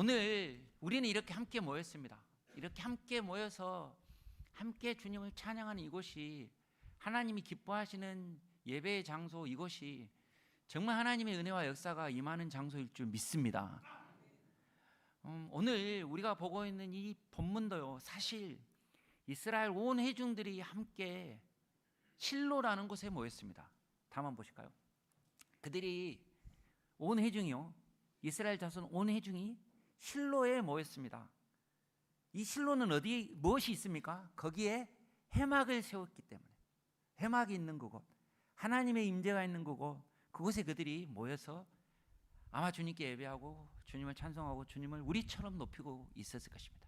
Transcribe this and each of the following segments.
오늘 우리는 이렇게 함께 모였습니다. 이렇게 함께 모여서 함께 주님을 찬양하는 이곳이 하나님이 기뻐하시는 예배의 장소, 이곳이 정말 하나님의 은혜와 역사가 임하는 장소일 줄 믿습니다. 오늘 우리가 보고 있는 이 본문도요, 사실 이스라엘 온 회중들이 함께 실로라는 곳에 모였습니다. 다음 한번 보실까요? 그들이 온 회중이요, 이스라엘 자손 온 회중이 실로에 모였습니다. 이 실로는 무엇이 있습니까? 거기에 회막을 세웠기 때문에, 회막이 있는 그곳, 하나님의 임재가 있는 그곳에 그들이 모여서 아마 주님께 예배하고 주님을 찬송하고 주님을 우리처럼 높이고 있었을 것입니다.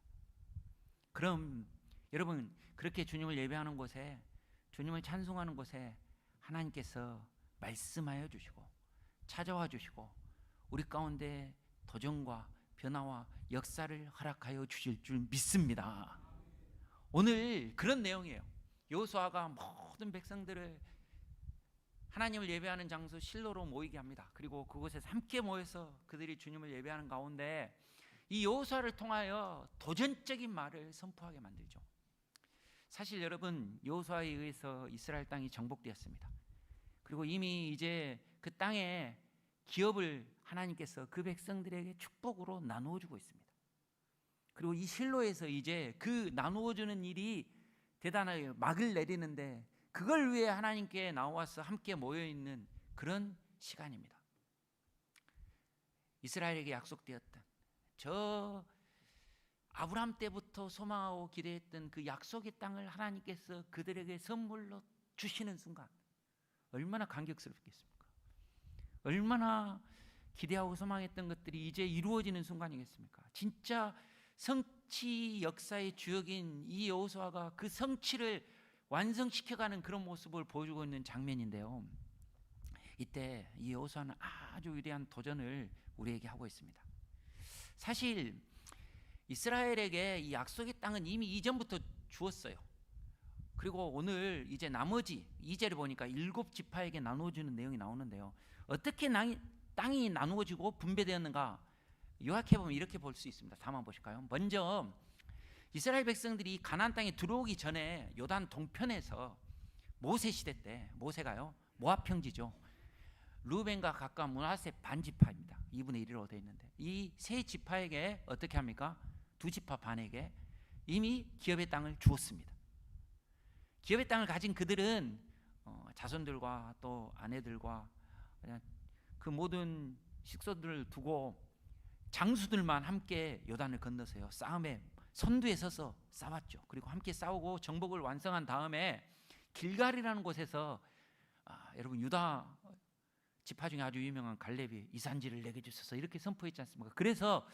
그럼 여러분, 그렇게 주님을 예배하는 곳에, 주님을 찬송하는 곳에 하나님께서 말씀하여 주시고 찾아와 주시고 우리 가운데 도전과 변화와 역사를 허락하여 주실 줄 믿습니다. 오늘 그런 내용이에요. 여호수아가 모든 백성들을 하나님을 예배하는 장소 실로로 모이게 합니다. 그리고 그곳에서 함께 모여서 그들이 주님을 예배하는 가운데 이 여호수아를 통하여 도전적인 말을 선포하게 만들죠. 사실 여러분, 여호수아에 의해서 이스라엘 땅이 정복되었습니다. 그리고 이미 이제 그 땅에 기업을 하나님께서 그 백성들에게 축복으로 나누어 주고 있습니다. 그리고 이 실로에서 이제 그 나누어 주는 일이 대단하게 막을 내리는데, 그걸 위해 하나님께 나와서 함께 모여 있는 그런 시간입니다. 이스라엘에게 약속되었던 저 아브라함 때부터 소망하고 기대했던 그 약속의 땅을 하나님께서 그들에게 선물로 주시는 순간 얼마나 감격스럽겠습니까? 얼마나 기대하고 소망했던 것들이 이제 이루어지는 순간이겠습니까? 진짜 성취 역사의 주역인 이 여호수아가 그 성취를 완성시켜가는 그런 모습을 보여주고 있는 장면인데요, 이때 이 여호수아는 아주 위대한 도전을 우리에게 하고 있습니다. 사실 이스라엘에게 이 약속의 땅은 이미 이전부터 주었어요. 그리고 오늘 이제 나머지 2절을 보니까 7지파에게 나누어주는 내용이 나오는데요, 어떻게 땅이 나누어지고 분배되었는가 요약해보면 이렇게 볼 수 있습니다. 다음 한번 보실까요? 먼저 이스라엘 백성들이 가나안 땅에 들어오기 전에 요단 동편에서 모세 시대 때, 모세가요 모압 평지죠, 루벤과 갓과 므낫세 반지파입니다. 2분의 1으로 되어 있는데 이 세 지파에게 어떻게 합니까? 2지파 반에게 이미 기업의 땅을 주었습니다. 기업의 땅을 가진 그들은 자손들과 또 아내들과 그냥 그 모든 식소들을 두고 장수들만 함께 요단을 건너서요, 싸움에 선두에 서서 싸웠죠. 그리고 함께 싸우고 정복을 완성한 다음에 길갈이라는 곳에서 여러분, 유다 지파 중에 아주 유명한 갈렙이 이 산지를 내게 주소서 이렇게 선포했지 않습니까? 그래서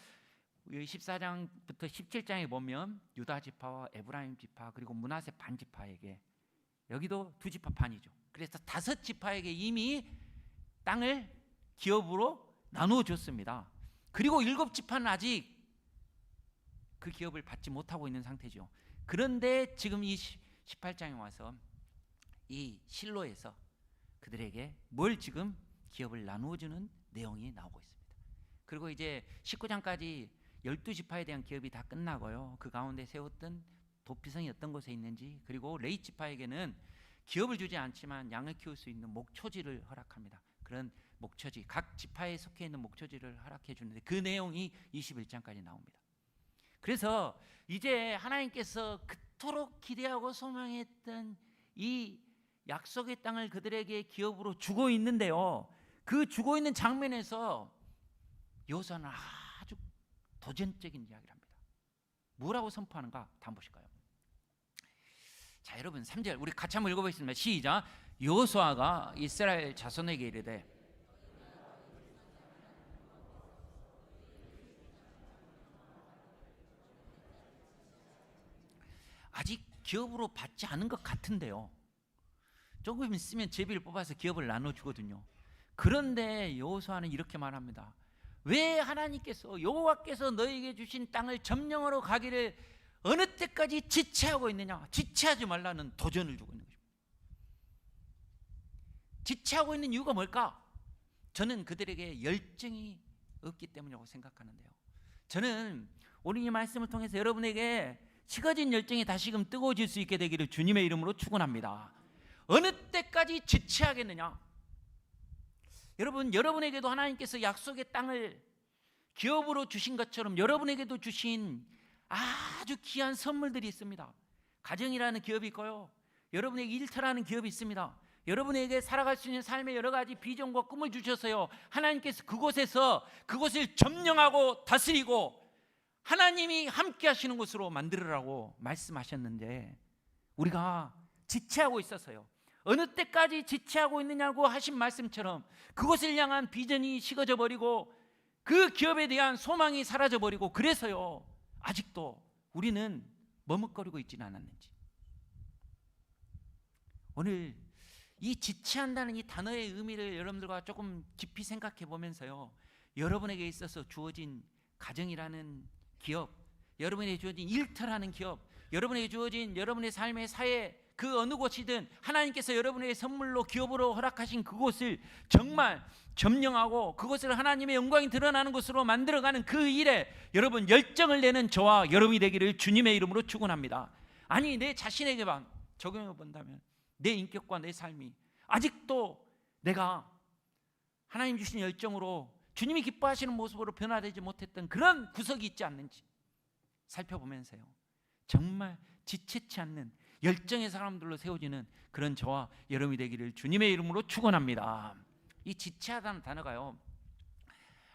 14장부터 17장에 보면 유다 지파와 에브라임 지파 그리고 므낫세 반 지파에게, 여기도 2지파 반이죠. 그래서 5지파에게 이미 땅을 기업으로 나누어 줬습니다. 그리고 7지파는 아직 그 기업을 받지 못하고 있는 상태죠. 그런데 지금 이 18장에 와서 이 실로에서 그들에게 뭘 지금 기업을 나누어 주는 내용이 나오고 있습니다. 그리고 이제 19장까지 12지파에 대한 기업이 다 끝나고요, 그 가운데 세웠던 도피성이 어떤 곳에 있는지, 그리고 레위 지파에게는 기업을 주지 않지만 양을 키울 수 있는 목초지를 허락합니다. 그런 목초지, 각 지파에 속해 있는 목초지를 허락해 주는데 그 내용이 21장까지 나옵니다. 그래서 이제 하나님께서 그토록 기대하고 소망했던 이 약속의 땅을 그들에게 기업으로 주고 있는데요, 그 주고 있는 장면에서 여호수아는 아주 도전적인 이야기를 합니다. 뭐라고 선포하는가? 다음 보실까요? 자, 여러분 3절 우리 같이 한번 읽어보겠습니다. 시작. 여호수아가 이스라엘 자손에게 이르되, 아직 기업으로 받지 않은 것 같은데요, 조금 있으면 제비를 뽑아서 기업을 나눠주거든요. 그런데 여호수아는 이렇게 말합니다. 왜 하나님께서, 여호와께서 너에게 주신 땅을 점령하러 가기를 어느 때까지 지체하고 있느냐? 지체하지 말라는 도전을 주고 있는 것입니다. 지체하고 있는 이유가 뭘까? 저는 그들에게 열정이 없기 때문이라고 생각하는데요, 저는 오늘 이 말씀을 통해서 여러분에게 식어진 열정이 다시금 뜨거워질 수 있게 되기를 주님의 이름으로 축원합니다. 어느 때까지 지체하겠느냐? 여러분, 여러분에게도 하나님께서 약속의 땅을 기업으로 주신 것처럼 여러분에게도 주신 아주 귀한 선물들이 있습니다. 가정이라는 기업이 있고요, 여러분에게 일터라는 기업이 있습니다. 여러분에게 살아갈 수 있는 삶의 여러 가지 비전과 꿈을 주셔서요, 하나님께서 그곳을 점령하고 다스리고 하나님이 함께 하시는 곳으로 만들으라고 말씀하셨는데, 우리가 지체하고 있어서요, 어느 때까지 지체하고 있느냐고 하신 말씀처럼 그곳을 향한 비전이 식어져 버리고 그 기업에 대한 소망이 사라져 버리고, 그래서요 아직도 우리는 머뭇거리고 있지는 않았는지. 오늘 이 지체한다는 이 단어의 의미를 여러분들과 조금 깊이 생각해 보면서요, 여러분에게 있어서 주어진 가정이라는 기업, 여러분에게 주어진 일터라는 기업, 여러분에게 주어진 여러분의 삶의 사회, 그 어느 곳이든 하나님께서 여러분에게 선물로 기업으로 허락하신 그곳을 정말 점령하고 그곳을 하나님의 영광이 드러나는 곳으로 만들어가는 그 일에 여러분 열정을 내는 저와 여러분이 되기를 주님의 이름으로 축원합니다. 아니, 내 자신에게만 적용해 본다면 내 인격과 내 삶이 아직도 내가 하나님 주신 열정으로 주님이 기뻐하시는 모습으로 변화되지 못했던 그런 구석이 있지 않는지 살펴보면서요, 정말 지체치 않는 열정의 사람들로 세워지는 그런 저와 여러분이 되기를 주님의 이름으로 축원합니다. 이 지체하다는 단어가요,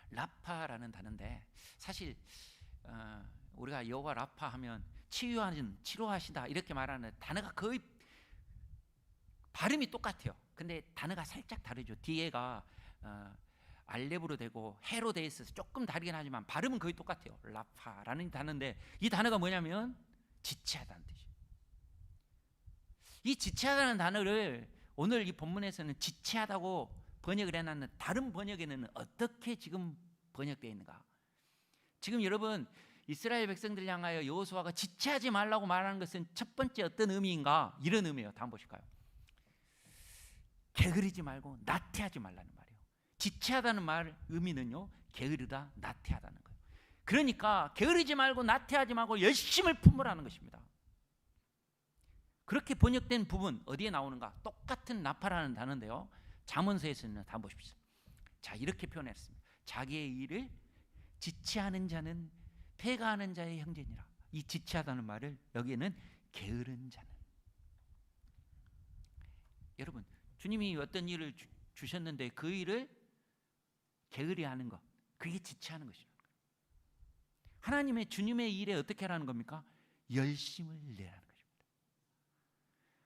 라파라는 단어인데, 사실 우리가 여호와 라파 하면 치유하는, 치료하시다 이렇게 말하는 단어가 거의 발음이 똑같아요. 근데 단어가 살짝 다르죠. 뒤에가 알렙으로 되고 해로 돼 있어서 조금 다르긴 하지만 발음은 거의 똑같아요. 라파라는 단어인데, 이 단어가 뭐냐면 지체하다는 뜻이에요. 이 지체하다는 단어를 오늘 이 본문에서는 지체하다고 번역을 해놨는데, 다른 번역에는 어떻게 지금 번역되어 있는가? 지금 여러분, 이스라엘 백성들 향하여 여호수아가 지체하지 말라고 말하는 것은 첫 번째 어떤 의미인가? 이런 의미예요. 다음 보실까요? 게으르지 말고 나태하지 말라는 말이에요. 지체하다는 말 의미는요, 게으르다, 나태하다는 거예요. 그러니까 게으르지 말고 나태하지 말고 열심을 품으라는 것입니다. 그렇게 번역된 부분 어디에 나오는가? 똑같은 나파라는 단어인데요, 잠언서에서는 다 보십시오. 자, 이렇게 표현했습니다. 자기의 일을 지체하는 자는 패가하는 자의 형제니라. 이 지체하다는 말을 여기에는 게으른 자는. 여러분, 주님이 어떤 일을 주셨는데 그 일을 게으리하는 것, 그게 지체하는 것입니다. 하나님의 주님의 일에 어떻게 하라는 겁니까? 열심을 내라는 것입니다.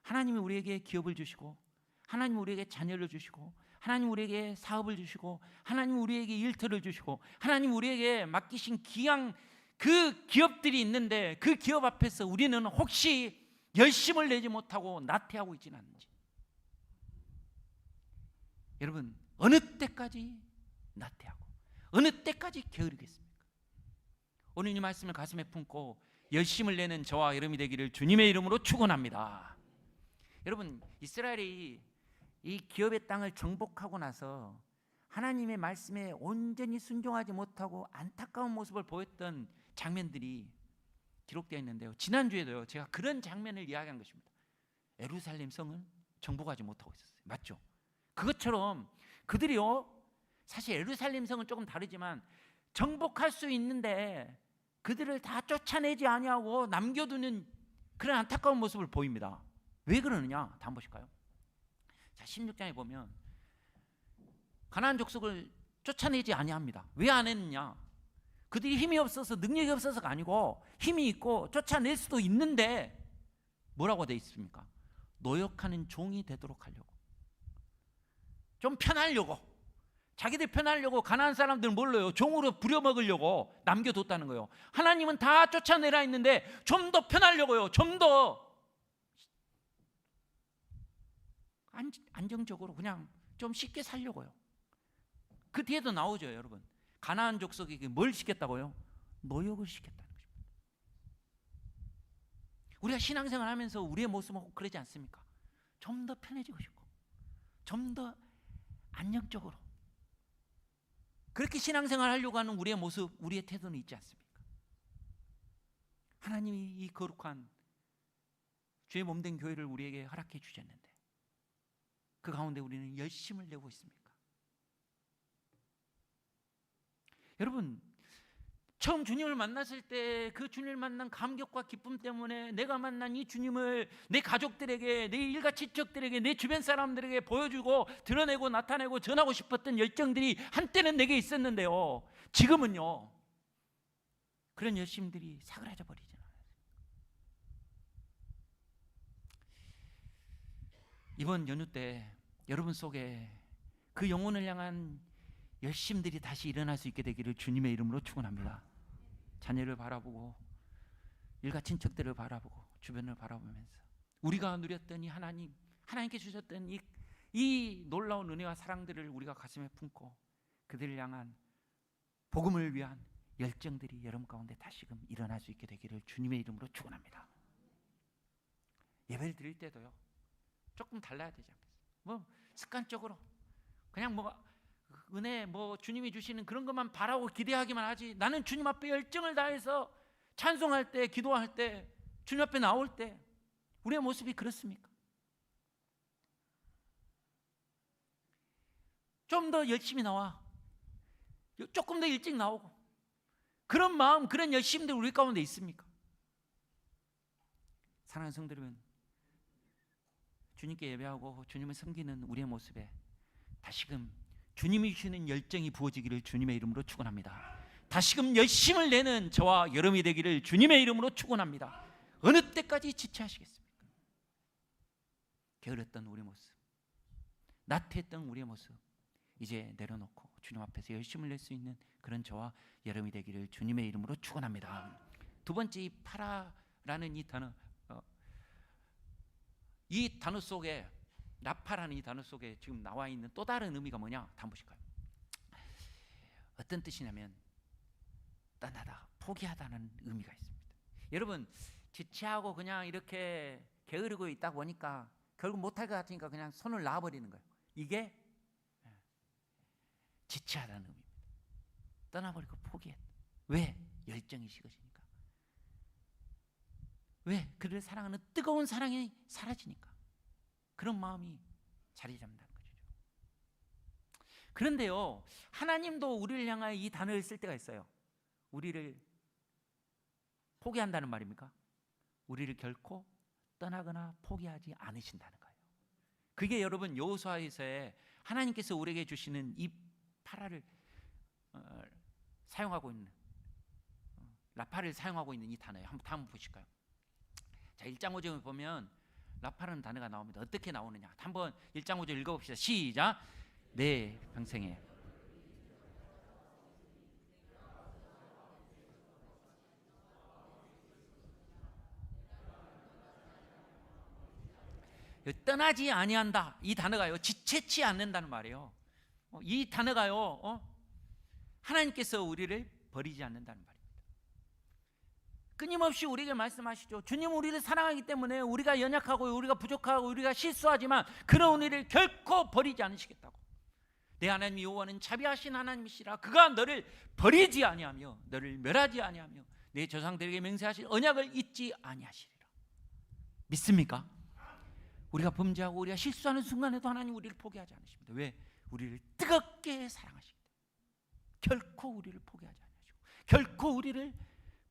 하나님이 우리에게 기업을 주시고, 하나님 우리에게 자녀를 주시고, 하나님 우리에게 사업을 주시고, 하나님 우리에게 일터를 주시고, 하나님 우리에게 맡기신 귀한 그 기업들이 있는데, 그 기업 앞에서 우리는 혹시 열심을 내지 못하고 나태하고 있지는 않는지. 여러분, 어느 때까지 나태하고 어느 때까지 게으르겠습니까? 오늘 이 말씀을 가슴에 품고 열심을 내는 저와 여러분이 되기를 주님의 이름으로 축원합니다. 여러분, 이스라엘이 이 기업의 땅을 정복하고 나서 하나님의 말씀에 온전히 순종하지 못하고 안타까운 모습을 보였던 장면들이 기록되어 있는데요, 지난주에도요 제가 그런 장면을 이야기한 것입니다. 예루살렘 성을 정복하지 못하고 있었어요. 맞죠? 그것처럼 그들이요, 사실 예루살렘 성은 조금 다르지만 정복할 수 있는데 그들을 다 쫓아내지 아니하고 남겨두는 그런 안타까운 모습을 보입니다. 왜 그러느냐? 다음 보실까요? 자, 16장에 보면 가나안 족속을 쫓아내지 아니합니다. 왜 안 했느냐? 그들이 힘이 없어서, 능력이 없어서가 아니고 힘이 있고 쫓아낼 수도 있는데 뭐라고 되어 있습니까? 노역하는 종이 되도록 하려고, 좀 편하려고, 자기들 편하려고 가나안 사람들은 뭘로요? 종으로 부려먹으려고 남겨뒀다는 거예요. 하나님은 다 쫓아내라 했는데 좀 더 편하려고요, 좀 더 안정적으로 그냥 좀 쉽게 살려고요. 그 뒤에도 나오죠. 여러분, 가나안 족속에게 뭘 시켰다고요? 노역을 시켰다는 것입니다. 우리가 신앙생활 하면서 우리의 모습은 그러지 않습니까? 좀 더 편해지고 싶고, 좀 더 안정적으로, 그렇게 신앙생활 하려고 하는 우리의 모습, 우리의 태도는 있지 않습니까? 하나님이 이 거룩한 주의 몸된 교회를 우리에게 허락해 주셨는데 그 가운데 우리는 열심을 내고 있습니까? 여러분, 처음 주님을 만났을 때 그 주님을 만난 감격과 기쁨 때문에 내가 만난 이 주님을 내 가족들에게, 내 일가 친척들에게, 내 주변 사람들에게 보여주고 드러내고 나타내고 전하고 싶었던 열정들이 한때는 내게 있었는데요, 지금은요 그런 열심들이 사그라져 버리잖아요. 이번 연휴 때 여러분 속에 그 영혼을 향한 열심들이 다시 일어날 수 있게 되기를 주님의 이름으로 축원합니다. 자녀를 바라보고 일가 친척들을 바라보고 주변을 바라보면서 우리가 누렸던 이 하나님께 주셨던 이 놀라운 은혜와 사랑들을 우리가 가슴에 품고 그들을 향한 복음을 위한 열정들이 여러분 가운데 다시금 일어날 수 있게 되기를 주님의 이름으로 축원합니다. 예배를 드릴 때도요 조금 달라야 되지 않겠어요? 습관적으로 그냥 은혜 주님이 주시는 그런 것만 바라고 기대하기만 하지, 나는 주님 앞에 열정을 다해서 찬송할 때, 기도할 때, 주님 앞에 나올 때 우리의 모습이 그렇습니까? 좀 더 열심히 나와, 조금 더 일찍 나오고, 그런 마음, 그런 열심들 우리 가운데 있습니까? 사랑하는 성도 여러분, 주님께 예배하고 주님을 섬기는 우리의 모습에 다시금 주님이 주시는 열정이 부어지기를 주님의 이름으로 축원합니다. 다시금 열심을 내는 저와 여러분이 되기를 주님의 이름으로 축원합니다. 어느 때까지 지체하시겠습니까? 게으렀던 우리 모습, 나태했던 우리의 모습 이제 내려놓고 주님 앞에서 열심을 낼 수 있는 그런 저와 여러분이 되기를 주님의 이름으로 축원합니다. 두 번째, 이 파라라는 이 단어 속에, 라파라는 이 단어 속에 지금 나와 있는 또 다른 의미가 뭐냐? 한번 보실까요? 어떤 뜻이냐면 떠나다, 포기하다는 의미가 있습니다. 여러분, 지체하고 그냥 이렇게 게으르고 있다 보니까 결국 못할 것 같으니까 그냥 손을 놔버리는 거예요. 이게 지체하다는 의미입니다. 떠나버리고 포기했다. 왜? 열정이 식어지니까. 왜? 그를 사랑하는 뜨거운 사랑이 사라지니까. 그런 마음이 자리 잡는다는 거죠. 그런데요, 하나님도 우리를 향하여 이 단어를 쓸 때가 있어요. 우리를 포기한다는 말입니까? 우리를 결코 떠나거나 포기하지 않으신다는 거예요. 그게 여러분 여호수아에서의 하나님께서 우리에게 주시는 이 파라를 사용하고 있는, 라파를 사용하고 있는 이 단어예요. 한번 보실까요? 자, 1장 5절을 보면 라파라는 단어가 나옵니다. 어떻게 나오느냐? 한번 1장 5절 읽어봅시다. 시작. 내 평생에 떠나지 아니한다. 이 단어가요, 지체치 않는다는 말이에요. 이 단어가요, 하나님께서 우리를 버리지 않는다는 말입니다. 끊임없이 우리에게 말씀하시죠. 주님은 우리를 사랑하기 때문에 우리가 연약하고 우리가 부족하고 우리가 실수하지만 그런 우리를 결코 버리지 않으시겠다고. 내 하나님 여호와는 자비하신 하나님이시라. 그가 너를 버리지 아니하며 너를 멸하지 아니하며 내 조상들에게 맹세하신 언약을 잊지 아니하시리라. 믿습니까? 우리가 범죄하고 우리가 실수하는 순간에도 하나님 우리를 포기하지 않으십니다. 왜? 우리를 뜨겁게 사랑하시기 때문에. 결코 우리를 포기하지 아니하시고 결코 우리를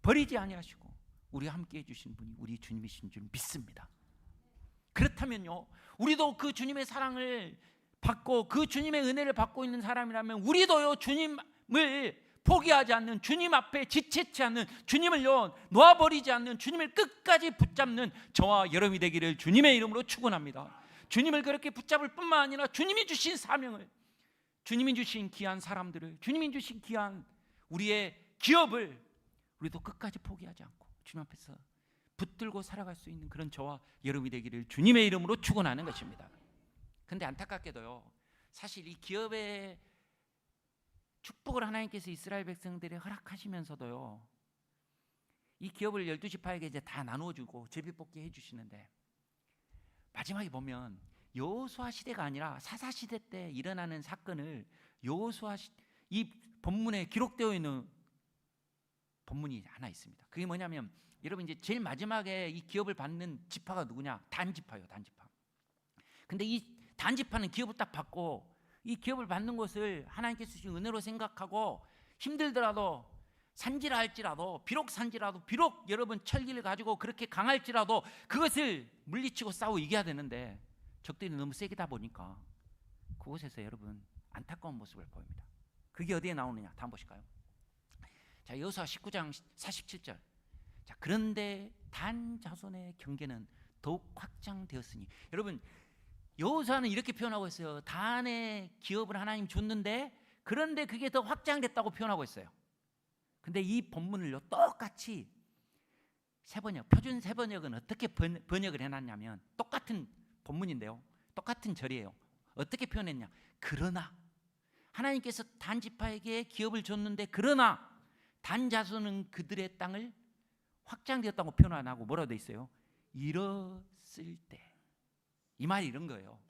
버리지 아니하시고 우리와 함께해 주신 분이 우리 주님이신 줄 믿습니다. 그렇다면요, 우리도 그 주님의 사랑을 받고 그 주님의 은혜를 받고 있는 사람이라면 우리도요, 주님을 포기하지 않는, 주님 앞에 지체치 않는, 주님을요 놓아버리지 않는, 주님을 끝까지 붙잡는 저와 여러분이 되기를 주님의 이름으로 축원합니다. 주님을 그렇게 붙잡을 뿐만 아니라 주님이 주신 사명을, 주님이 주신 귀한 사람들을, 주님이 주신 귀한 우리의 기업을 우리도 끝까지 포기하지 않고 주님 앞에서 붙들고 살아갈 수 있는 그런 저와 여러분이 되기를 주님의 이름으로 축원하는 것입니다. 그런데 안타깝게도요, 사실 이 기업의 축복을 하나님께서 이스라엘 백성들에 허락하시면서도요, 이 기업을 12지파에게 이제 다 나누어주고 제비뽑기 해주시는데 마지막에 보면 여호수아 시대가 아니라 사사 시대 때 일어나는 사건을 이 본문에 기록되어 있는 본문이 하나 있습니다. 그게 뭐냐면 여러분 이제 제일 마지막에 이 기업을 받는 지파가 누구냐? 단지파예요. 단지파. 근데 이 단지파는 기업을 딱 받고 이 기업을 받는 것을 하나님께서 주신 은혜로 생각하고 힘들더라도 산지라 할지라도 비록 산지라도 비록 여러분 철기를 가지고 그렇게 강할지라도 그것을 물리치고 싸워 이겨야 되는데 적들이 너무 세게다 보니까 그곳에서 여러분 안타까운 모습을 보입니다. 그게 어디에 나오느냐? 다음 보실까요? 자, 여호수아 19장 47절. 자, 그런데 단 자손의 경계는 더욱 확장되었으니. 여러분 여호수아는 이렇게 표현하고 있어요. 단의 기업을 하나님 줬는데 그런데 그게 더 확장됐다고 표현하고 있어요. 근데 이 본문을요 똑같이 세번역, 표준 세번역은 어떻게 번역을 해놨냐면 똑같은 본문인데요, 똑같은 절이에요. 어떻게 표현했냐? 그러나 하나님께서 단지파에게 기업을 줬는데 그러나 단자손은 그들의 땅을 확장되었다고 표현 안 하고 뭐라고 돼 있어요? 이뤘을 때. 이 말이 이런 거예요.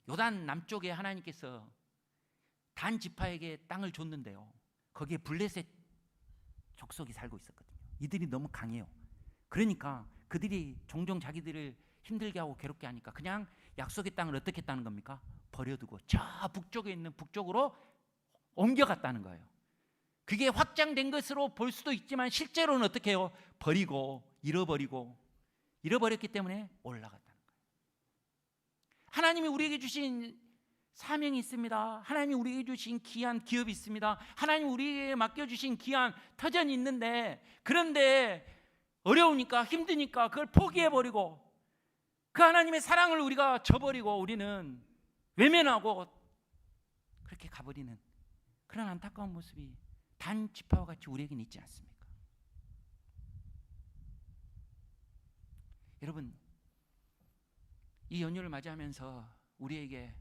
요단 남쪽에 하나님께서 단지파에게 땅을 줬는데요, 거기에 블레셋 족속이 살고 있었거든요. 이들이 너무 강해요. 그러니까 그들이 종종 자기들을 힘들게 하고 괴롭게 하니까 그냥 약속의 땅을 어떻게 했다는 겁니까? 버려두고 저 북쪽에 있는 북쪽으로 옮겨갔다는 거예요. 그게 확장된 것으로 볼 수도 있지만 실제로는 어떻게 해요? 버리고 잃어버렸기 때문에 올라갔다는 거예요. 하나님이 우리에게 주신 사명이 있습니다. 하나님이 우리에게 주신 귀한 기업이 있습니다. 하나님이 우리에게 맡겨주신 귀한 터전이 있는데 그런데 어려우니까 힘드니까 그걸 포기해버리고 그 하나님의 사랑을 우리가 저버리고 우리는 외면하고 그렇게 가버리는 그런 안타까운 모습이 단 지파와 같이 우리에게는 있지 않습니까? 여러분 이 연휴를 맞이하면서 우리에게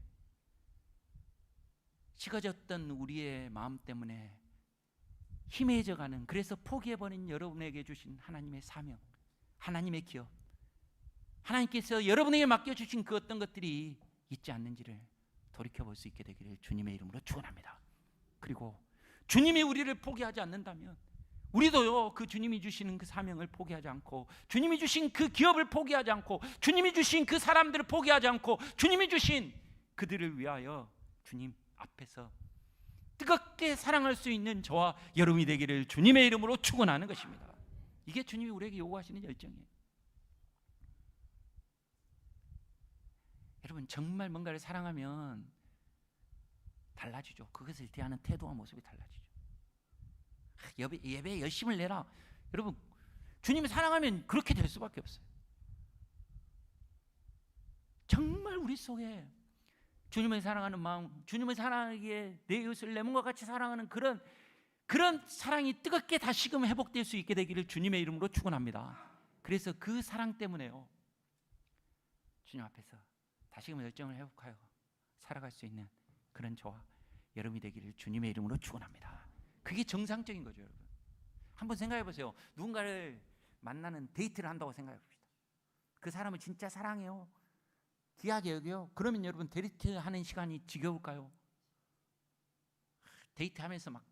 식어졌던 우리의 마음 때문에 희미해져가는, 그래서 포기해버린 여러분에게 주신 하나님의 사명, 하나님의 기업, 하나님께서 여러분에게 맡겨주신 그 어떤 것들이 있지 않는지를 돌이켜볼 수 있게 되기를 주님의 이름으로 축원합니다. 그리고 주님이 우리를 포기하지 않는다면 우리도요 그 주님이 주시는 그 사명을 포기하지 않고 주님이 주신 그 기업을 포기하지 않고 주님이 주신 그 사람들을 포기하지 않고 주님이 주신 그들을 위하여 주님 앞에서 뜨겁게 사랑할 수 있는 저와 여러분이 되기를 주님의 이름으로 축원하는 것입니다. 이게 주님이 우리에게 요구하시는 열정이에요. 여러분 정말 뭔가를 사랑하면 달라지죠. 그것을 대하는 태도와 모습이 달라지죠. 예배에 열심을 내라. 여러분 주님을 사랑하면 그렇게 될 수밖에 없어요. 정말 우리 속에 주님을 사랑하는 마음, 주님을 사랑하기에 내 이웃을 내 몸과 같이 사랑하는 그런 사랑이 뜨겁게 다시금 회복될 수 있게 되기를 주님의 이름으로 축원합니다. 그래서 그 사랑 때문에요 주님 앞에서 다시금 열정을 회복하여 살아갈 수 있는 그런 저와 여러분이 되기를 주님의 이름으로 축원합니다. 그게 정상적인 거죠. 여러분 한번 생각해 보세요. 누군가를 만나는 데이트를 한다고 생각해 봅시다. 그 사람을 진짜 사랑해요, 귀하게 여겨요. 그러면 여러분 데이트하는 시간이 지겨울까요? 데이트하면서 막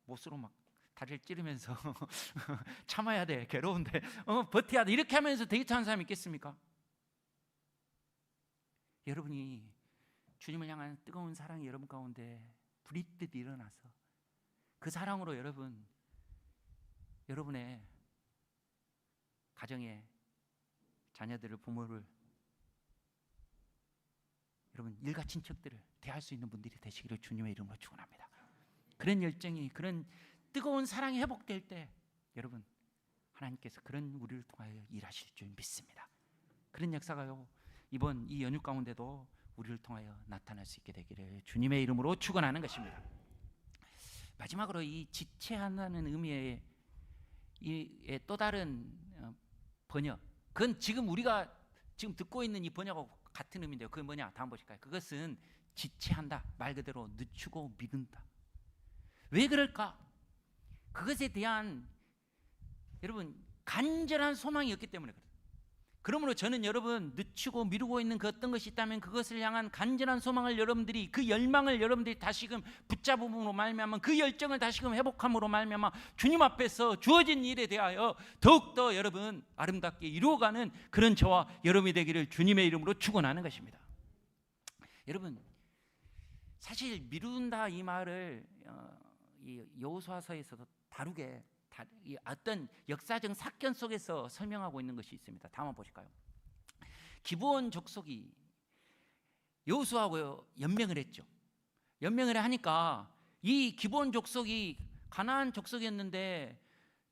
못으로 막 다리를 찌르면서 참아야 돼, 괴로운데 버텨야 돼, 이렇게 하면서 데이트하는 사람이 있겠습니까? 여러분이 주님을 향한 뜨거운 사랑이 여러분 가운데 불이 일어나서 그 사랑으로 여러분의 가정의 자녀들을, 부모를, 여러분 일가 친척들을 대할 수 있는 분들이 되시기를 주님의 이름으로 축원합니다. 그런 열정이, 그런 뜨거운 사랑이 회복될 때 여러분 하나님께서 그런 우리를 통하여 일하실 줄 믿습니다. 그런 역사가요 이번 이 연휴 가운데도 우리를 통하여 나타날 수 있게 되기를 주님의 이름으로 축원하는 것입니다. 마지막으로 이 지체한다는 의미의 또 다른 번역, 그건 지금 우리가 지금 듣고 있는 이 번역하고 같은 의미인데요. 그게 뭐냐? 다음 보실까요? 그것은 지체한다, 말 그대로 늦추고 미룬다. 왜 그럴까? 그것에 대한 여러분 간절한 소망이었기 때문에 그래요. 그러므로 저는 여러분 늦추고 미루고 있는 그 어떤 것이 있다면 그것을 향한 간절한 소망을 여러분들이, 그 열망을 여러분들이 다시금 붙잡음으로 말미암아, 그 열정을 다시금 회복함으로 말미암아 주님 앞에서 주어진 일에 대하여 더욱더 여러분 아름답게 이루어가는 그런 저와 여러분이 되기를 주님의 이름으로 축원하는 것입니다. 여러분, 사실 미룬다 이 말을 여호수아서에서도 다루게 어떤 역사적 사건 속에서 설명하고 있는 것이 있습니다. 다음 한번 보실까요? 기브온 족속이 여호수아하고 연맹을 했죠. 연맹을 하니까 이 기브온 족속이 가나안 족속이었는데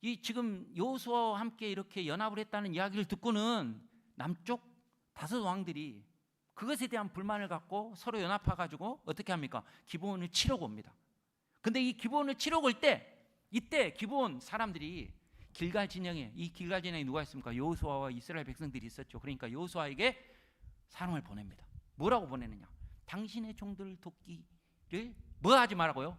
이 지금 여호수아와 함께 이렇게 연합을 했다는 이야기를 듣고는 남쪽 5 왕들이 그것에 대한 불만을 갖고 서로 연합해 가지고 어떻게 합니까? 기브온을 치려고 옵니다. 근데 이 기브온을 치려고 올 때 이때 기브온 사람들이 길갈 진영에, 이 길갈 진영에 누가 있습니까? 여호수아와 이스라엘 백성들이 있었죠. 그러니까 여호수아에게 사람을 보냅니다. 뭐라고 보내느냐? 당신의 종들 돕기를 뭐 하지 말라고요?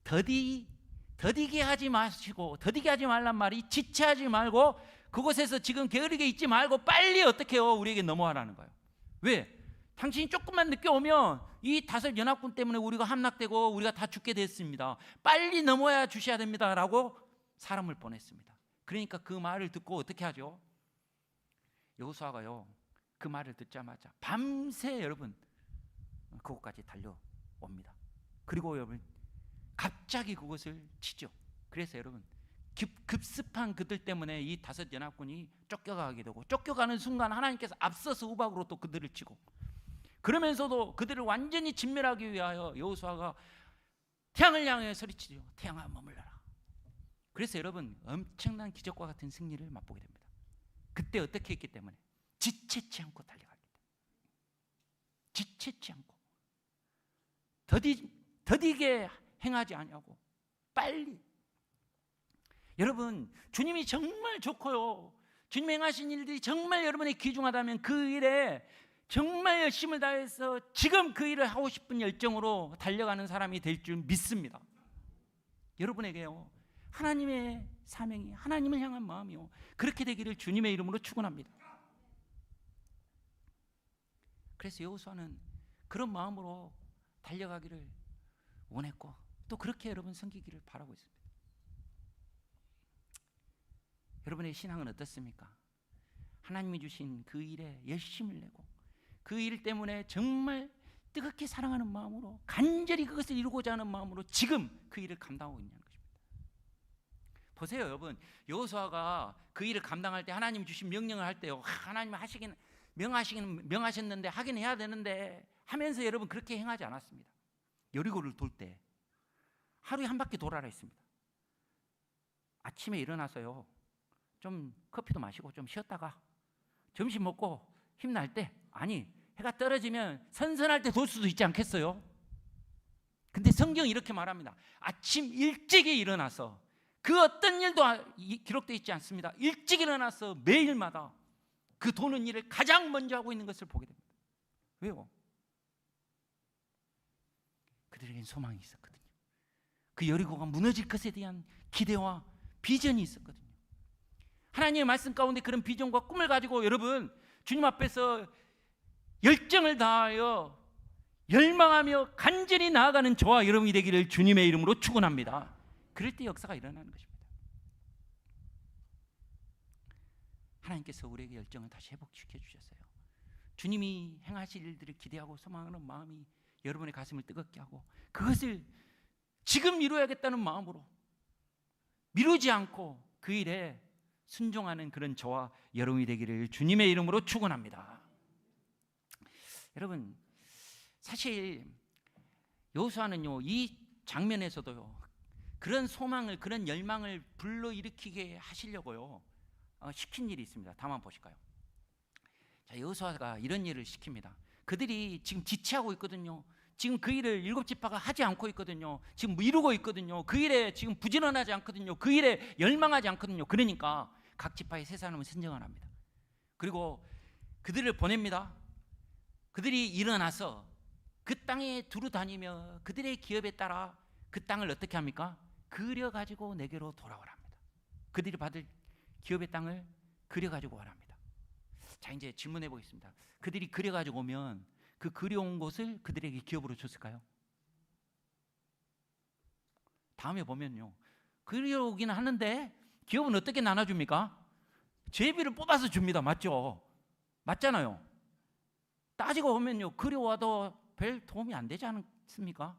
더디게 하지 마시고, 더디게 하지 말란 말이 지체하지 말고 그곳에서 지금 게으르게 있지 말고 빨리 어떻게 해요? 우리에게 넘어와라는 거예요. 왜? 당신이 조금만 늦게 오면 이 5 연합군 때문에 우리가 함락되고 우리가 다 죽게 됐습니다. 빨리 넘어야 주셔야 됩니다 라고 사람을 보냈습니다. 그러니까 그 말을 듣고 어떻게 하죠? 여호수아가요, 그 말을 듣자마자 밤새 여러분 그곳까지 달려옵니다. 그리고 여러분 갑자기 그곳을 치죠. 그래서 여러분 급습한 그들 때문에 이 5 연합군이 쫓겨가게 되고, 쫓겨가는 순간 하나님께서 앞서서 우박으로 또 그들을 치고, 그러면서도 그들을 완전히 진멸하기 위하여 여호수아가 태양을 향해 소리치죠. 태양아 머물러라. 그래서 여러분 엄청난 기적과 같은 승리를 맛보게 됩니다. 그때 어떻게 했기 때문에? 지체치 않고 달려갔기 때문에. 지체치 않고 더디게 행하지 아니하고 빨리. 여러분 주님이 정말 좋고요, 주님 행하신 일들이 정말 여러분의 귀중하다면 그 일에 정말 열심을 다해서 지금 그 일을 하고 싶은 열정으로 달려가는 사람이 될 줄 믿습니다. 여러분에게요 하나님의 사명이, 하나님을 향한 마음이요, 그렇게 되기를 주님의 이름으로 축원합니다. 그래서 여호수아는 그런 마음으로 달려가기를 원했고 또 그렇게 여러분 섬기기를 바라고 있습니다. 여러분의 신앙은 어떻습니까? 하나님이 주신 그 일에 열심을 내고 그 일 때문에 정말 뜨겁게 사랑하는 마음으로 간절히 그것을 이루고자 하는 마음으로 지금 그 일을 감당하고 있는 것입니다. 보세요 여러분, 여호수아가 그 일을 감당할 때 하나님 주신 명령을 할 때요, 하나님 명하셨는데 하긴 해야 되는데 하면서 여러분 그렇게 행하지 않았습니다. 여리고를 돌 때 하루에 한 바퀴 돌아라 했습니다. 아침에 일어나서요 좀 커피도 마시고 좀 쉬었다가 점심 먹고 힘날 때, 아니 해가 떨어지면 선선할 때 돌 수도 있지 않겠어요? 근데 성경이 이렇게 말합니다. 아침 일찍이 일어나서, 그 어떤 일도 기록되어 있지 않습니다. 일찍 일어나서 매일마다 그 도는 일을 가장 먼저 하고 있는 것을 보게 됩니다. 왜요? 그들에겐 소망이 있었거든요. 그 여리고가 무너질 것에 대한 기대와 비전이 있었거든요. 하나님의 말씀 가운데 그런 비전과 꿈을 가지고 여러분 주님 앞에서 열정을 다하여 열망하며 간절히 나아가는 저와 여러분이 되기를 주님의 이름으로 축원합니다. 그럴 때 역사가 일어나는 것입니다. 하나님께서 우리에게 열정을 다시 회복시켜 주셨어요. 주님이 행하실 일들을 기대하고 소망하는 마음이 여러분의 가슴을 뜨겁게 하고 그것을 지금 이루어야겠다는 마음으로 미루지 않고 그 일에 순종하는 그런 저와 여러분이 되기를 주님의 이름으로 축원합니다. 여러분 사실 여호수아는요 이 장면에서도요 그런 소망을, 그런 열망을 불러일으키게 하시려고요 시킨 일이 있습니다. 다음 한번 보실까요? 자, 여호수아가 이런 일을 시킵니다. 그들이 지금 지체하고 있거든요. 지금 그 일을 7지파가 하지 않고 있거든요. 지금 미루고 있거든요. 그 일에 지금 부지런하지 않거든요. 그 일에 열망하지 않거든요. 그러니까 각 지파의 세 사람을 선정을 합니다. 그리고 그들을 보냅니다. 그들이 일어나서 그 땅에 두루 다니며 그들의 기업에 따라 그 땅을 어떻게 합니까? 그려가지고 내게로 돌아오랍니다. 그들이 받을 기업의 땅을 그려가지고 오랍니다. 자, 이제 질문해 보겠습니다. 그들이 그려가지고 오면 그 그려온 곳을 그들에게 기업으로 줬을까요? 다음에 보면요, 그려오기는 하는데 기업은 어떻게 나눠줍니까? 제비를 뽑아서 줍니다. 맞죠? 맞잖아요. 따지고 보면요, 그려와도 별 도움이 안 되지 않습니까?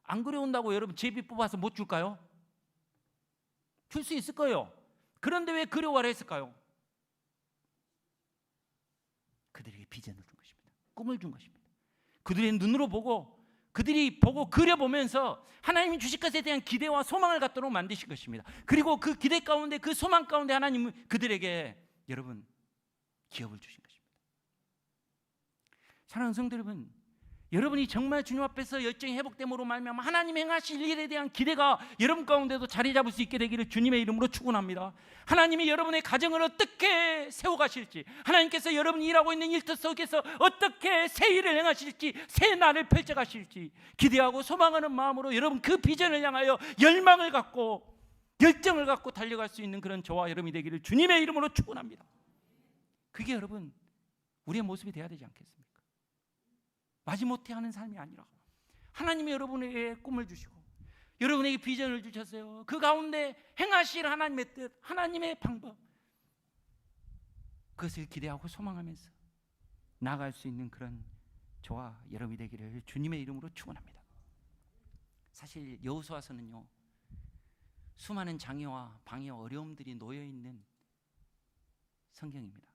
안 그려온다고 여러분 제비 뽑아서 못 줄까요? 줄 수 있을 거예요. 그런데 왜 그려와라 했을까요? 그들에게 비전을 준 것입니다. 꿈을 준 것입니다. 그들의 눈으로 보고, 그들이 보고 그려보면서 하나님이 주실 것에 대한 기대와 소망을 갖도록 만드신 것입니다. 그리고 그 기대 가운데, 그 소망 가운데 하나님은 그들에게 여러분 기업을 주신 것입니다. 사랑하는 성도 여러분, 여러분이 정말 주님 앞에서 열정이 회복됨으로 말미암아 하나님 행하실 일에 대한 기대가 여러분 가운데도 자리 잡을 수 있게 되기를 주님의 이름으로 축원합니다. 하나님이 여러분의 가정을 어떻게 세워가실지, 하나님께서 여러분이 일하고 있는 일터 속에서 어떻게 새 일을 행하실지, 새 날을 펼쳐가실지 기대하고 소망하는 마음으로 여러분 그 비전을 향하여 열망을 갖고 열정을 갖고 달려갈 수 있는 그런 저와 여러분이 되기를 주님의 이름으로 축원합니다. 그게 여러분 우리의 모습이 되어야 되지 않겠습니까? 마지못해 하는 삶이 아니라 하나님이 여러분에게 꿈을 주시고 여러분에게 비전을 주셨어요. 그 가운데 행하실 하나님의 뜻, 하나님의 방법, 그것을 기대하고 소망하면서 나아갈 수 있는 그런 저와 여러분이 되기를 주님의 이름으로 축원합니다. 사실 여호수아서는요, 수많은 장애와 방해와 어려움들이 놓여있는 성경입니다.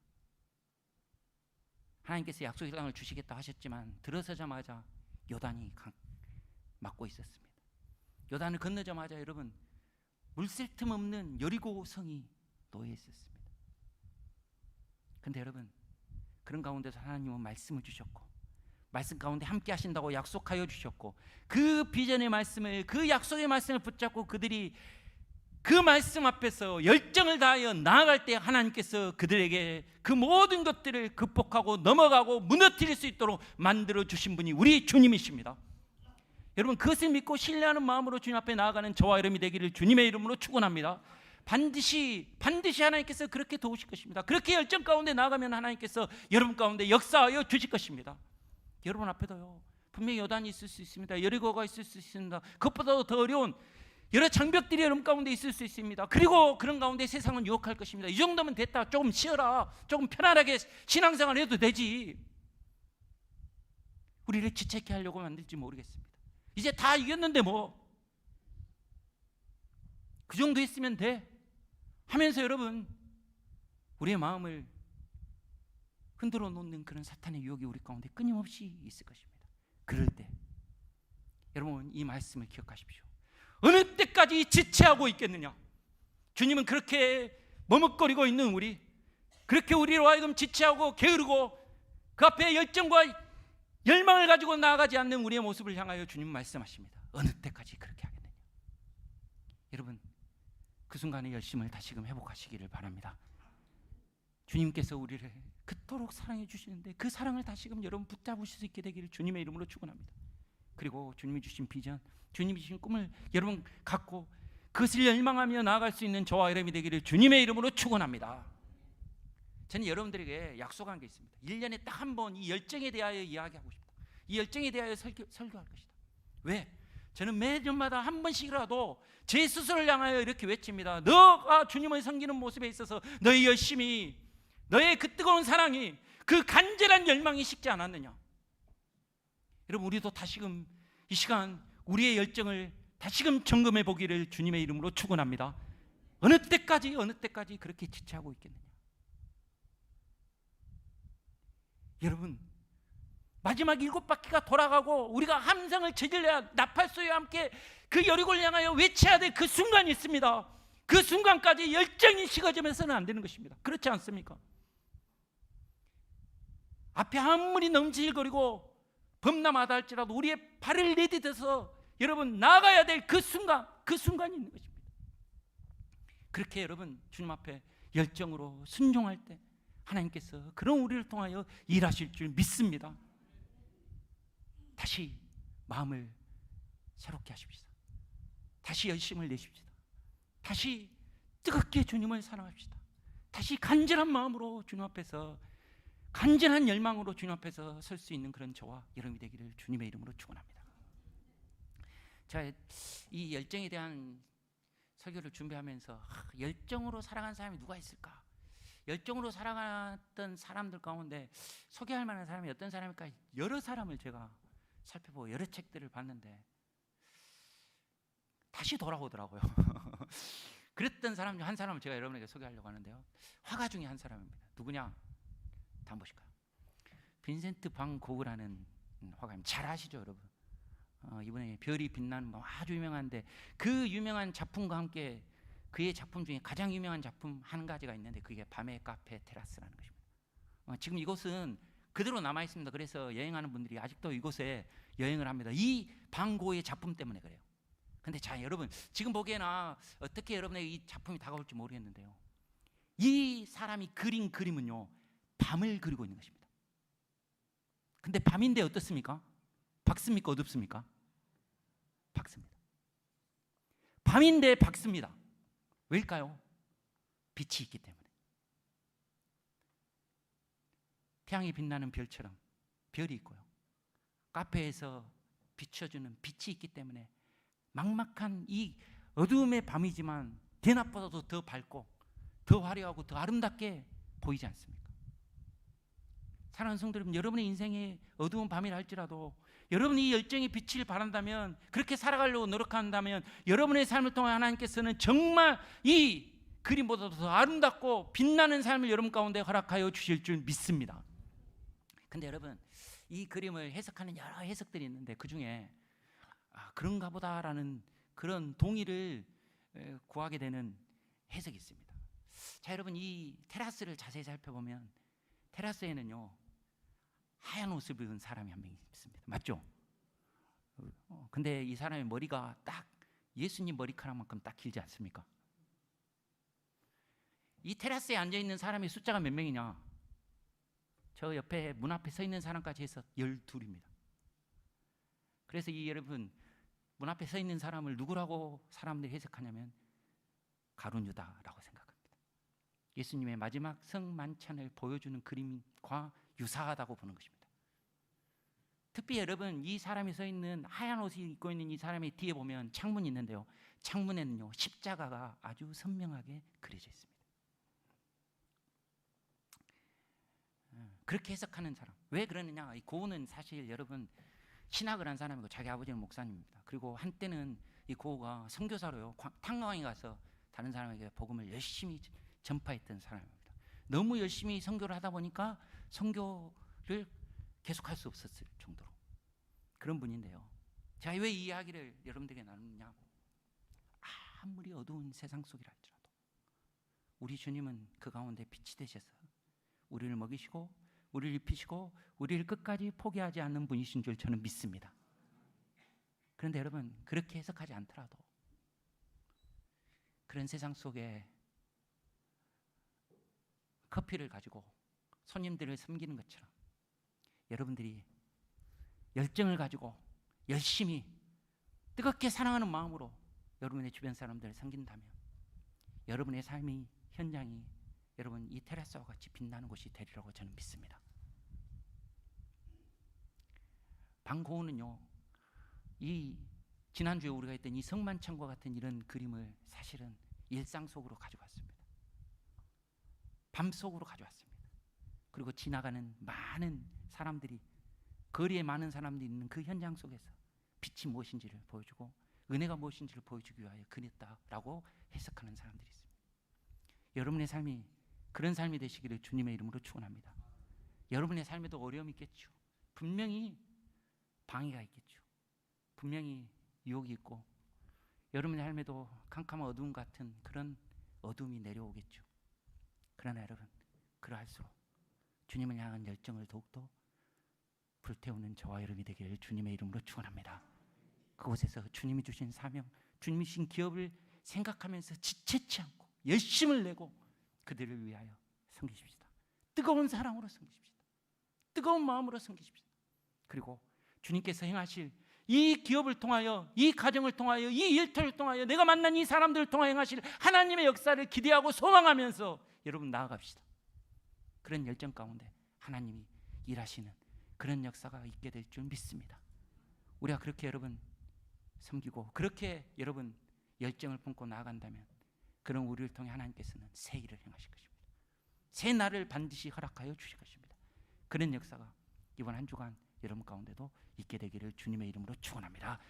하나님께서 약속의 땅을 주시겠다 하셨지만 들어서자마자 요단이 막고 있었습니다. 요단을 건너자마자 여러분 물샐 틈 없는 여리고 성이 놓여 있었습니다. 그런데 여러분 그런 가운데서 하나님은 말씀을 주셨고, 말씀 가운데 함께 하신다고 약속하여 주셨고, 그 비전의 말씀을, 그 약속의 말씀을 붙잡고 그들이 그 말씀 앞에서 열정을 다하여 나아갈 때 하나님께서 그들에게 그 모든 것들을 극복하고 넘어가고 무너뜨릴 수 있도록 만들어 주신 분이 우리 주님이십니다. 여러분 그것을 믿고 신뢰하는 마음으로 주님 앞에 나아가는 저와 여러분이 되기를 주님의 이름으로 축원합니다. 반드시 하나님께서 그렇게 도우실 것입니다. 그렇게 열정 가운데 나아가면 하나님께서 여러분 가운데 역사하여 주실 것입니다. 여러분 앞에도요 분명히 여단이 있을 수 있습니다. 여리고가 있을 수 있습니다. 그것보다도 더 어려운 여러 장벽들이 여러분 가운데 있을 수 있습니다. 그리고 그런 가운데 세상은 유혹할 것입니다. 이 정도면 됐다, 조금 쉬어라, 조금 편안하게 신앙생활 해도 되지, 우리를 지체케 하려고 만들지 모르겠습니다. 이제 다 이겼는데 뭐 그 정도 했으면 돼 하면서 여러분 우리의 마음을 흔들어 놓는 그런 사탄의 유혹이 우리 가운데 끊임없이 있을 것입니다. 그럴 때 여러분 이 말씀을 기억하십시오. 어느 때까지 지체하고 있겠느냐? 주님은 그렇게 머뭇거리고 있는 우리, 그렇게 우리로 하여금 지체하고 게으르고 그 앞에 열정과 열망을 가지고 나아가지 않는 우리의 모습을 향하여 주님 말씀하십니다. 어느 때까지 그렇게 하겠느냐? 여러분 그 순간의 열심을 다시금 회복하시기를 바랍니다. 주님께서 우리를 그토록 사랑해 주시는데 그 사랑을 다시금 여러분 붙잡으실 수 있게 되기를 주님의 이름으로 축원합니다. 그리고 주님이 주신 비전, 주님이 주신 꿈을 여러분 갖고 그것을 열망하며 나아갈 수 있는 저와 여러분이 되기를 주님의 이름으로 축원합니다. 저는 여러분들에게 약속한 게 있습니다. 1년에 딱 한 번 이 열정에 대하여 이야기하고 싶다. 이 열정에 대하여 설교할 것이다. 왜? 저는 매년마다 한 번씩이라도 제 스스로를 향하여 이렇게 외칩니다. 너가 주님을 섬기는 모습에 있어서 너의 열심이, 너의 그 뜨거운 사랑이, 그 간절한 열망이 식지 않았느냐? 여러분 우리도 다시금 이 시간 우리의 열정을 다시금 점검해 보기를 주님의 이름으로 축원합니다. 어느 때까지 그렇게 지체하고 있겠느냐? 여러분 마지막 7바퀴가 돌아가고 우리가 함성을 쳐질러야 나팔소리와 함께 그 여리고를 향하여 외쳐야 될 그 순간이 있습니다. 그 순간까지 열정이 식어지면서는 안 되는 것입니다. 그렇지 않습니까? 앞에 아무리 넘실거리고 범람하다 할지라도 우리의 발을 내딛어서 여러분 나아가야 될 그 순간이 있는 것입니다. 그렇게 여러분 주님 앞에 열정으로 순종할 때 하나님께서 그런 우리를 통하여 일하실 줄 믿습니다. 다시 마음을 새롭게 하십시다. 다시 열심을 내십시다. 다시 뜨겁게 주님을 사랑합시다. 다시 간절한 마음으로 주님 앞에서 간절한 열망으로 주님 앞에서 설 수 있는 그런 저와 여러분이 되기를 주님의 이름으로 축원합니다. 제가 이 열정에 대한 설교를 준비하면서 열정으로 살아간 사람이 누가 있을까? 열정으로 살아갔던 사람들 가운데 소개할 만한 사람이 어떤 사람일까? 여러 사람을 제가 살펴보고 여러 책들을 봤는데 다시 돌아오더라고요. 그랬던 사람 중 한 사람을 제가 여러분에게 소개하려고 하는데요. 화가 중에 한 사람입니다. 누구냐? 다음 보실까요? 빈센트 반 고흐라는 화가입니다. 잘 아시죠, 여러분? 이번에 별이 빛나는 뭐 아주 유명한데 그 유명한 작품과 함께 그의 작품 중에 가장 유명한 작품 한 가지가 있는데 그게 밤의 카페 테라스라는 것입니다. 지금 이곳은 그대로 남아 있습니다. 그래서 여행하는 분들이 아직도 이곳에 여행을 합니다. 이 반 고흐의 작품 때문에 그래요. 근데 자, 여러분 지금 보기에는 어떻게 여러분에게 이 작품이 다가올지 모르겠는데요, 이 사람이 그린 그림은요 밤을 그리고 있는 것입니다. 근데 밤인데 어떻습니까? 밝습니까? 어둡습니까? 밝습니다. 밤인데 밝습니다. 왜일까요? 빛이 있기 때문에. 태양이 빛나는 별처럼 별이 있고요, 카페에서 비춰주는 빛이 있기 때문에 막막한 이 어두움의 밤이지만 대낮보다도 더 밝고 더 화려하고 더 아름답게 보이지 않습니까? 사랑하는 성도 여러분, 여러분의 인생이 어두운 밤이라 할지라도 여러분이 이 열정의 빛을 바란다면, 그렇게 살아가려고 노력한다면 여러분의 삶을 통해 하나님께서는 정말 이 그림보다도 더 아름답고 빛나는 삶을 여러분 가운데 허락하여 주실 줄 믿습니다. 근데 여러분, 이 그림을 해석하는 여러 해석들이 있는데 그 중에 그런가 보다라는 그런 동의를 구하게 되는 해석이 있습니다. 자, 여러분 이 테라스를 자세히 살펴보면 테라스에는요 하얀 옷을 입은 사람이 한 명 있습니다. 맞죠? 근데 이 사람의 머리가 딱 예수님 머리카락만큼 딱 길지 않습니까? 이 테라스에 앉아있는 사람의 숫자가 몇 명이냐? 저 옆에 문 앞에 서 있는 사람까지 해서 12입니다. 그래서 이 여러분 문 앞에 서 있는 사람을 누구라고 사람들이 해석하냐면 가룟 유다라고 생각합니다. 예수님의 마지막 성만찬을 보여주는 그림과 유사하다고 보는 것입니다. 특히 여러분 이 사람이 서 있는 하얀 옷을 입고 있는 이 사람의 뒤에 보면 창문이 있는데요, 창문에는요 십자가가 아주 선명하게 그려져 있습니다. 그렇게 해석하는 사람, 왜 그러느냐? 이 고흐는 사실 여러분 신학을 한 사람이고 자기 아버지는 목사님입니다. 그리고 한때는 이 고흐가 선교사로요 탄광에 가서 다른 사람에게 복음을 열심히 전파했던 사람입니다. 너무 열심히 선교를 하다 보니까 선교를 계속할 수 없었을 정도로 그런 분인데요, 제가 왜 이 이야기를 여러분들에게 나누느냐? 아무리 어두운 세상 속이라 할지라도 우리 주님은 그 가운데 빛이 되셔서 우리를 먹이시고 우리를 입히시고 우리를 끝까지 포기하지 않는 분이신 줄 저는 믿습니다. 그런데 여러분 그렇게 해석하지 않더라도 그런 세상 속에 커피를 가지고 손님들을 섬기는 것처럼 여러분들이 열정을 가지고 열심히 뜨겁게 사랑하는 마음으로 여러분의 주변 사람들을 섬긴다면 여러분의 삶이 현장이 여러분 이 테라스와 같이 빛나는 곳이 되리라고 저는 믿습니다. 반 고흐는요 이 지난주에 우리가 했던 이 성만찬과 같은 이런 그림을 사실은 일상 속으로 가져왔습니다. 밤 속으로 가져왔습니다. 그리고 지나가는 많은 사람들이, 거리에 많은 사람들이 있는 그 현장 속에서 빛이 무엇인지를 보여주고 은혜가 무엇인지를 보여주기 위하여 그렸다라고 해석하는 사람들이 있습니다. 여러분의 삶이 그런 삶이 되시기를 주님의 이름으로 축원합니다. 여러분의 삶에도 어려움이 있겠죠. 분명히 방해가 있겠죠. 분명히 유혹이 있고 여러분의 삶에도 캄캄한 어두움 같은 그런 어둠이 내려오겠죠. 그러나 여러분 그러할수록 주님을 향한 열정을 더욱더 불태우는 저와 여러분이 되기를 주님의 이름으로 축원합니다. 그곳에서 주님이 주신 사명, 주님이 주신 기업을 생각하면서 지체치 않고 열심을 내고 그들을 위하여 섬기십시다. 뜨거운 사랑으로 섬기십시다. 뜨거운 마음으로 섬기십시다. 그리고 주님께서 행하실 이 기업을 통하여, 이 가정을 통하여, 이 일터를 통하여, 내가 만난 이 사람들을 통하여 행하실 하나님의 역사를 기대하고 소망하면서 여러분 나아갑시다. 그런 열정 가운데 하나님이 일하시는 그런 역사가 있게 될 줄 믿습니다. 우리가 그렇게 여러분 섬기고 그렇게 여러분 열정을 품고 나아간다면 그런 우리를 통해 하나님께서는 새 일을 행하실 것입니다. 새 날을 반드시 허락하여 주실 것입니다. 그런 역사가 이번 한 주간 여러분 가운데도 있게 되기를 주님의 이름으로 축원합니다.